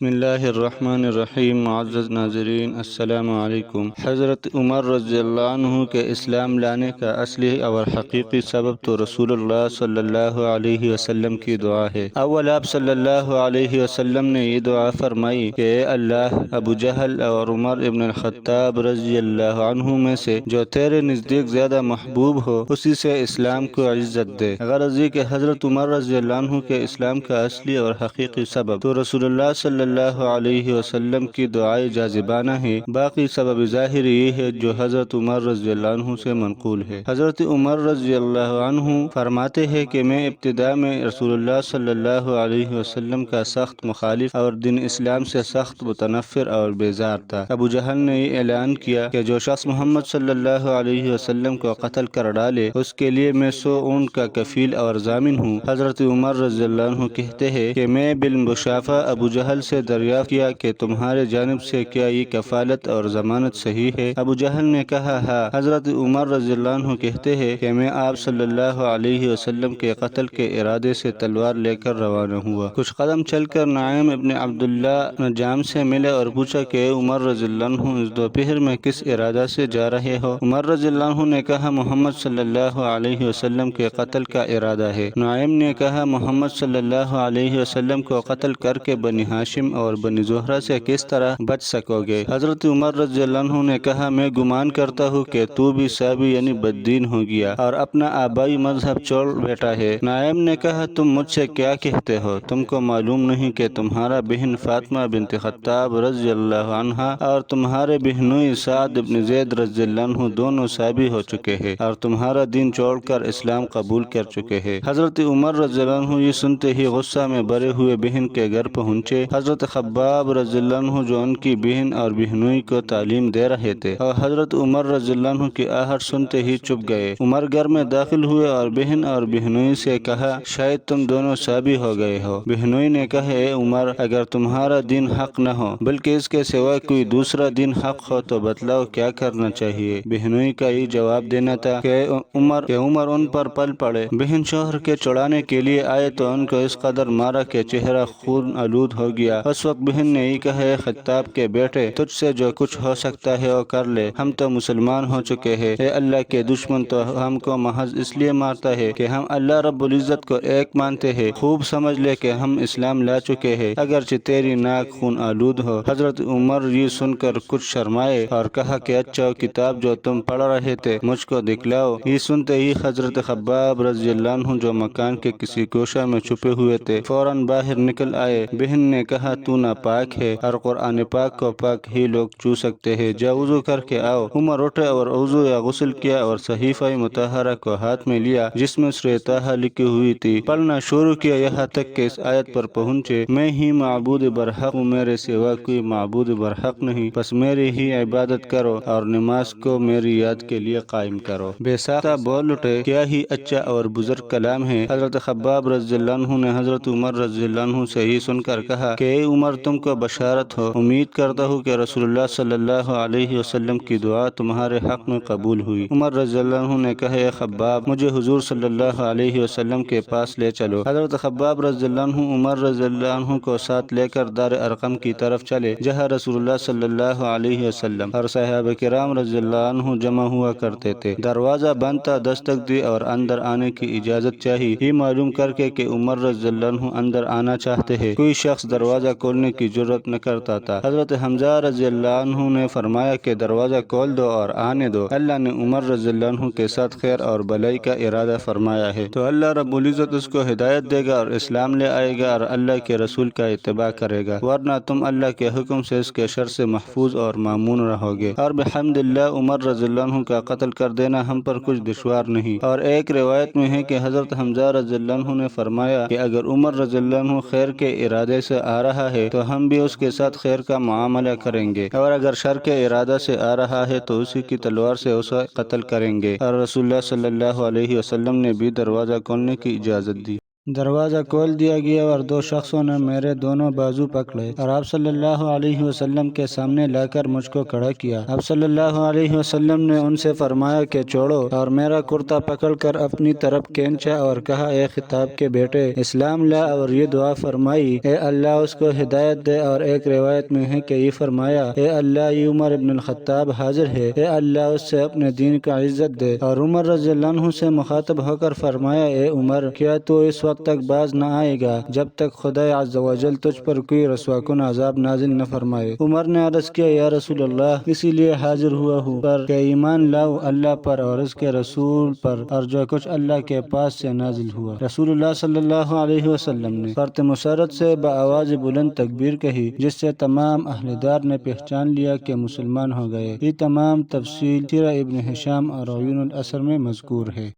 بسم اللہ الرحمن الرحیم۔ معزز ناظرین السلام علیکم۔ حضرت عمر رضی اللہ عنہ کے اسلام لانے کا اصلی اور حقیقی سبب تو رسول اللہ صلی اللہ علیہ وسلم کی دعا ہے۔ اول آپ صلی اللہ علیہ وسلم نے یہ دعا فرمائی کہ اے اللہ، ابو جہل اور عمر ابن الخطاب رضی اللہ عنہ میں سے جو تیرے نزدیک زیادہ محبوب ہو اسی سے اسلام کو عزت دے۔ غرض یہ کہ حضرت عمر رضی اللہ عنہ کے اسلام کا اصلی اور حقیقی سبب تو رسول اللہ صلی اللہ علیہ وسلم کی دعائے جاذبانہ ہے، باقی سبب ظاہر یہ ہے جو حضرت عمر رضی اللہ عنہ سے منقول ہے۔ حضرت عمر رضی اللہ عنہ فرماتے ہیں کہ میں ابتدا میں رسول اللہ صلی اللہ علیہ وسلم کا سخت مخالف اور دین اسلام سے سخت متنفر اور بیزار تھا۔ ابو جہل نے یہ اعلان کیا کہ جو شخص محمد صلی اللہ علیہ وسلم کو قتل کر ڈالے اس کے لیے میں 100 اونٹ کا کفیل اور ضامن ہوں۔ حضرت عمر رضی اللہ عنہ کہتے ہیں کہ میں بالمشافہ ابو جہل سے دریافت کیا کہ تمہارے جانب سے کیا یہ کفالت اور ضمانت صحیح ہے؟ ابو جہل نے کہا ہاں۔ حضرت عمر رضی اللہ عنہ کہتے ہیں کہ میں آپ صلی اللہ علیہ وسلم کے قتل کے ارادے سے تلوار لے کر روانہ ہوا۔ کچھ قدم چل کر نعیم ابن عبداللہ نجام سے ملے اور پوچھا کہ اے عمر رضی اللہ عنہ، اس دوپہر میں کس ارادہ سے جا رہے ہو؟ عمر رضی اللہ عنہ نے کہا محمد صلی اللہ علیہ وسلم کے قتل کا ارادہ ہے۔ نعیم نے کہا محمد صلی اللہ علیہ وسلم کو قتل کر کے بنی ہاشم اور بنی زہرہ سے کس طرح بچ سکو گے؟ حضرت عمر رضی اللہ عنہ نے کہا میں گمان کرتا ہوں کہ تو بھی صابی یعنی بددین ہو گیا اور اپنا آبائی مذہب چھوڑ بیٹھا ہے۔ نعیم نے کہا تم مجھ سے کیا کہتے ہو؟ تم کو معلوم نہیں کہ تمہارا بہن فاطمہ بنت خطاب رضی اللہ عنہا اور تمہارے بہنوئی سعد بن زید رضی اللہ عنہ دونوں صابی ہو چکے ہیں اور تمہارا دین چھوڑ کر اسلام قبول کر چکے ہیں۔ حضرت عمر رضی اللہ عنہ یہ سنتے ہی غصہ میں بھرے ہوئے بہن کے گھر پہنچے۔ حضرت خباب رضی اللہ عنہ جو ان کی بہن اور بہنوئی کو تعلیم دے رہے تھے اور حضرت عمر رضی اللہ عنہ کی آہٹ سنتے ہی چپ گئے۔ عمر گھر میں داخل ہوئے اور بہن اور بہنوئی سے کہا شاید تم دونوں صابی ہو گئے ہو۔ بہنوئی نے کہا اے عمر، اگر تمہارا دین حق نہ ہو بلکہ اس کے سوا کوئی دوسرا دین حق ہو تو بتلاؤ کیا کرنا چاہیے؟ بہنوئی کا یہ جواب دینا تھا کہ عمر ان پر پل پڑے۔ بہن شوہر کے چھڑانے کے لیے آئے تو ان کو اس قدر مارا کہ چہرہ خون آلود ہو گیا۔ اس وقت بہن نے یہ کہا اے خطاب کے بیٹے، تجھ سے جو کچھ ہو سکتا ہے وہ کر لے، ہم تو مسلمان ہو چکے ہیں۔ اے اللہ کے دشمن تو ہم کو محض اس لیے مارتا ہے کہ ہم اللہ رب العزت کو ایک مانتے ہیں۔ خوب سمجھ لے کہ ہم اسلام لا چکے ہیں اگرچہ تیری ناک خون آلود ہو۔ حضرت عمر یہ سن کر کچھ شرمائے اور کہا کہ اچھا کتاب جو تم پڑھ رہے تھے مجھ کو دکھلاؤ۔ یہ سنتے ہی حضرت خباب رضی اللہ عنہ جو مکان کے کسی گوشہ میں چھپے ہوئے تھے فوراً باہر نکل آئے۔ بہن نے کہا تو ناپاک ہے اور قرآن پاک کو پاک ہی لوگ چھو سکتے ہیں، جا وضو کر کے آؤ۔ عمر اٹھے اور وضو یا غسل کیا اور صحیفہ مطہرہ کو ہاتھ میں لیا جس میں سورہ طٰہٰ لکھی ہوئی تھی، پڑھنا شروع کیا یہاں تک کہ اس آیت پر پہنچے میں ہی معبود برحق ہوں، میرے سوا کوئی معبود برحق نہیں، بس میری ہی عبادت کرو اور نماز کو میری یاد کے لیے قائم کرو۔ بے ساختہ بول اٹھے کیا ہی اچھا اور بزرگ کلام ہے۔ حضرت خباب رضی اللہ عنہ نے حضرت عمر رضی اللہ عنہ سے ہی سن کر کہا کہ اے عمر تم کو بشارت ہو، امید کرتا ہوں کہ رسول اللہ صلی اللہ علیہ وسلم کی دعا تمہارے حق میں قبول ہوئی۔ عمر رضی اللہ عنہ نے کہا اے خباب، مجھے حضور صلی اللہ علیہ وسلم کے پاس لے چلو۔ حضرت خباب رضی اللہ عنہ عمر رضی اللہ عنہ کو ساتھ لے کر دار ارقم کی طرف چلے جہاں رسول اللہ صلی اللہ علیہ وسلم اور صحابہ کرام رضی اللہ عنہ جمع ہوا کرتے تھے۔ دروازہ بند تھا، دستک دی اور اندر آنے کی اجازت چاہی۔ یہ معلوم کر کے کہ عمر رضی اللہ عنہ اندر آنا چاہتے ہیں کوئی شخص دروازہ کھولنے کی جرات نہ کرتا تھا۔ حضرت حمزہ رضی اللہ عنہ نے فرمایا کہ دروازہ کھول دو اور آنے دو، اللہ نے عمر رضی اللہ عنہ کے ساتھ خیر اور بھلائی کا ارادہ فرمایا ہے تو اللہ رب العزت اس کو ہدایت دے گا اور اسلام لے آئے گا اور اللہ کے رسول کا اتباع کرے گا، ورنہ تم اللہ کے حکم سے اس کے شر سے محفوظ اور مامون رہو گے۔ اور بحمد اللہ عمر رضی اللہ عنہ کا قتل کر دینا ہم پر کچھ دشوار نہیں۔ اور ایک روایت میں ہے کہ حضرت حمزہ رضی اللہ عنہ نے فرمایا کہ اگر عمر رضی اللہ عنہ خیر کے ارادے سے آ رہا ہے تو ہم بھی اس کے ساتھ خیر کا معاملہ کریں گے، اور اگر شر کے ارادہ سے آ رہا ہے تو اسی کی تلوار سے اسے قتل کریں گے۔ اور رسول اللہ صلی اللہ علیہ وسلم نے بھی دروازہ کھولنے کی اجازت دی۔ دروازہ کھول دیا گیا اور دو شخصوں نے میرے دونوں بازو پکڑے اور آپ صلی اللہ علیہ وسلم کے سامنے لا کر مجھ کو کھڑا کیا۔ آپ صلی اللہ علیہ وسلم نے ان سے فرمایا کہ چھوڑو، اور میرا کرتا پکڑ کر اپنی طرف کھینچا اور کہا، اے خطاب کے بیٹے، اسلام لا، اور یہ دعا فرمائی، اے اللہ اس کو ہدایت دے۔ اور ایک روایت میں ہے کہ یہ فرمایا، اے اللہ یہ عمر ابن الخطاب حاضر ہے، اے اللہ اس سے اپنے دین کا عزت دے۔ اور عمر رضی اللہ عنہ سے مخاطب ہو کر فرمایا، اے عمر، کیا تو اس وقت تک باز نہ آئے گا جب تک خدا عز و جل تجھ پر کوئی رسوا کن عذاب نازل نہ فرمائے؟ عمر نے عرض کیا، یا رسول اللہ، اسی لیے حاضر ہوا ہوں پر کہ ایمان لاؤ اللہ پر اور اس کے رسول پر اور جو کچھ اللہ کے پاس سے نازل ہوا۔ رسول اللہ صلی اللہ علیہ وسلم نے فرت مسرت سے بآواز بلند تکبیر کہی، جس سے تمام اہل دار نے پہچان لیا کہ مسلمان ہو گئے۔ یہ تمام تفصیل سیرہ ابن ہشام اور عیون الاثر میں مذکور ہے۔